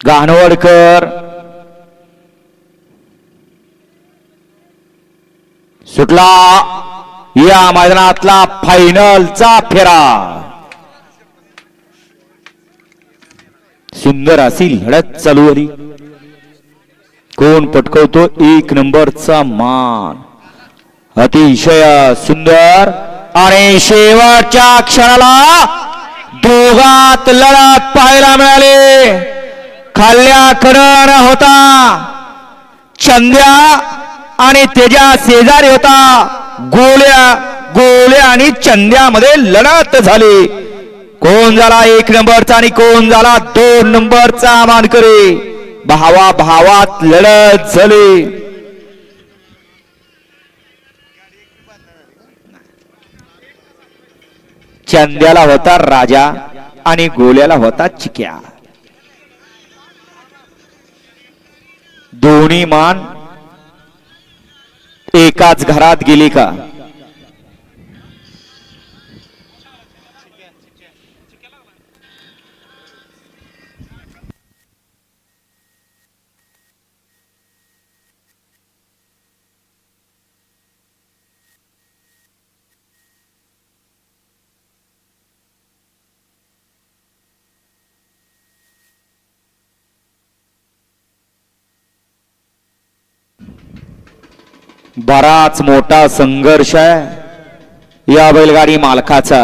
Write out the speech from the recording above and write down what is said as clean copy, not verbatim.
गाणवडकर सुटला या मैदानातला फायनलचा फेरा। सुंदर अशी लढत चालू आली। कोण पटकवतो 1 नंबरचा मान। अतिशय सुंदर आणि शेवटच्या क्षणाला दोघात लढत पाहायला मिळाली। खाल्ल्याकडं होता चंद्या आणि त्याच्या शेजारी होता गोल्या। गोल्या आणि चंद्यामध्ये लढत झाली। कोण झाला 1 नंबरचा आणि कोण झाला 2 नंबरचा मानकरी। भावा भावात लढत झाली। चंद्याला होता राजा आणि गोल्याला होता चिक्या। दोन्ही मान एकाच घरात गेली का? बराच मोठा संघर्ष आहे या बैलगाडी मालकाचा।